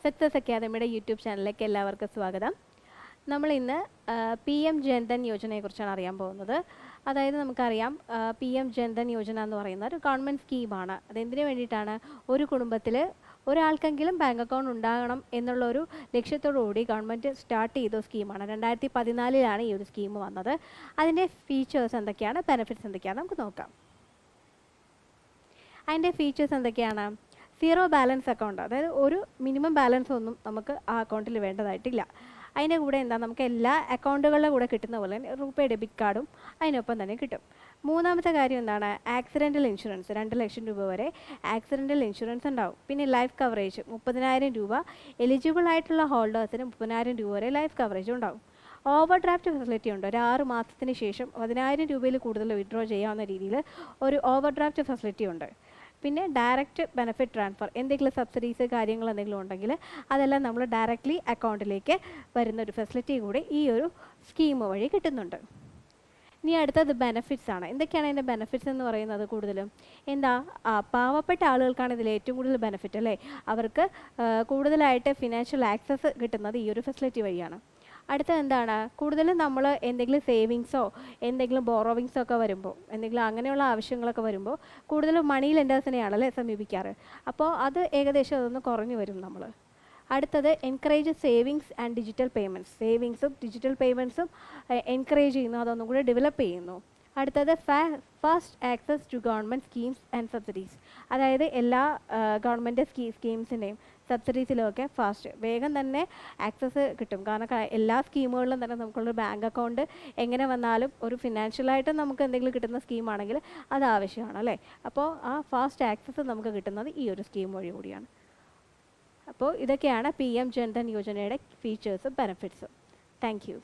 Success അക്കാദമിയുടെ YouTube ചാനലിലേക്ക് എല്ലാവർക്കും സ്വാഗതം. നമ്മൾ ഇന്ന് PM ജൻധൻ യോജനയെക്കുറിച്ചാണ് അറിയാൻ പോകുന്നത്. അതായത് നമുക്കറിയാം PM ജൻധൻ യോജന എന്ന് പറയുന്ന ഒരു ഗവൺമെൻറ് സ്കീമാണ്. അതെന്തിനു വേണ്ടിയിട്ടാണ്? ഒരു കുടുംബത്തിൽ ഒരാൾക്കെങ്കിലും ബാങ്ക് അക്കൗണ്ട് ഉണ്ടാകണം എന്നുള്ളൊരു ലക്ഷ്യത്തോടുകൂടി ഗവൺമെൻറ് സ്റ്റാർട്ട് ചെയ്ത സ്കീമാണ്. 2014 ഈ ഒരു സ്കീം വന്നത്. അതിൻ്റെ ഫീച്ചേഴ്സ് എന്തൊക്കെയാണ്, ബെനിഫിറ്റ്സ് എന്തൊക്കെയാണ് നമുക്ക് നോക്കാം. അതിൻ്റെ ഫീച്ചേഴ്സ് എന്തൊക്കെയാണ്? സീറോ ബാലൻസ് അക്കൗണ്ട്, അതായത് ഒരു മിനിമം ബാലൻസ് ഒന്നും നമുക്ക് ആ അക്കൗണ്ടിൽ വേണ്ടതായിട്ടില്ല. അതിൻ്റെ കൂടെ എന്താ, നമുക്ക് എല്ലാ അക്കൗണ്ടുകളുടെ കൂടെ കിട്ടുന്ന പോലെ തന്നെ റൂപേ ഡെബിറ്റ് കാർഡും അതിനൊപ്പം തന്നെ കിട്ടും. മൂന്നാമത്തെ കാര്യം എന്താണ്? ആക്സിഡൻ്റൽ ഇൻഷുറൻസ് 2 ലക്ഷം രൂപ വരെ ആക്സിഡൻ്റൽ ഇൻഷുറൻസ് ഉണ്ടാവും. പിന്നെ ലൈഫ് കവറേജ് 30,000 രൂപ, എലിജിബിൾ ആയിട്ടുള്ള ഹോൾഡേഴ്സിന് 30,000 രൂപ വരെ ലൈഫ് കവറേജ് ഉണ്ടാവും. ഓവർ ഡ്രാഫ്റ്റ് ഫെസിലിറ്റി ഉണ്ട്. ഒരു 6 മാസത്തിന് ശേഷം 10,000 രൂപയിൽ കൂടുതൽ വിഡ്രോ ചെയ്യാവുന്ന രീതിയിൽ ഒരു ഓവർ ഡ്രാഫ്റ്റ് ഫെസിലിറ്റി ഉണ്ട്. പിന്നെ ഡയറക്റ്റ് ബെനിഫിറ്റ് ട്രാൻസ്ഫർ, എന്തെങ്കിലും സബ്സിഡീസ് കാര്യങ്ങൾ എന്തെങ്കിലും ഉണ്ടെങ്കിൽ അതെല്ലാം നമ്മൾ ഡയറക്റ്റ്ലി അക്കൗണ്ടിലേക്ക് വരുന്ന ഒരു ഫെസിലിറ്റി കൂടി ഈ ഒരു സ്കീം വഴി കിട്ടുന്നുണ്ട്. ഇനി അടുത്തത് ബെനിഫിറ്റ്സ് ആണ്. എന്തൊക്കെയാണ് അതിൻ്റെ ബെനിഫിറ്റ്സ് എന്ന് പറയുന്നത്? കൂടുതലും എന്താ, പാവപ്പെട്ട ആളുകൾക്കാണ് ഇതിൽ ഏറ്റവും കൂടുതൽ ബെനിഫിറ്റ് അല്ലേ. അവർക്ക് കൂടുതലായിട്ട് ഫിനാൻഷ്യൽ ആക്സസ് കിട്ടുന്നത് ഈ ഒരു ഫെസിലിറ്റി വഴിയാണ്. അടുത്തത് എന്താണ്? കൂടുതലും നമ്മൾ എന്തെങ്കിലും സേവിങ്സോ എന്തെങ്കിലും ബോറോവിങ്സോ ഒക്കെ വരുമ്പോൾ, എന്തെങ്കിലും അങ്ങനെയുള്ള ആവശ്യങ്ങളൊക്കെ വരുമ്പോൾ കൂടുതലും മണി ലെൻഡേഴ്സിനെയാണല്ലേ സമീപിക്കാറ്. അപ്പോൾ അത് ഏകദേശം അതൊന്ന് കുറഞ്ഞു വരും നമ്മൾ. അടുത്തത് encourage savings and digital payments. സേവിങ്സും ഡിജിറ്റൽ പേയ്മെൻറ്റ്സും എൻകറേജ് ചെയ്യുന്നു, അതൊന്നും കൂടെ ഡെവലപ്പ് ചെയ്യുന്നു. അടുത്തത് fast access to government schemes and subsidies. അതായത് എല്ലാ ഗവൺമെൻറ് സ്കീംസിൻ്റെയും സബ്സിഡീസിലുമൊക്കെ വേഗം തന്നെ ആക്സസ് കിട്ടും. കാരണം എല്ലാ സ്കീമുകളിലും തന്നെ നമുക്കുള്ള ബാങ്ക് അക്കൗണ്ട് എങ്ങനെ വന്നാലും ഒരു ഫിനാൻഷ്യലായിട്ട് നമുക്ക് എന്തെങ്കിലും കിട്ടുന്ന സ്കീമാണെങ്കിൽ അത് ആവശ്യമാണ് അല്ലേ. അപ്പോൾ ആ ഫാസ്റ്റ് ആക്സസ് നമുക്ക് കിട്ടുന്നത് ഈ ഒരു സ്കീം വഴി കൂടിയാണ്. അപ്പോൾ ഇതൊക്കെയാണ് PM ജൻധൻ യോജനയുടെ ഫീച്ചേഴ്സും ബെനിഫിറ്റ്സും. Thank you.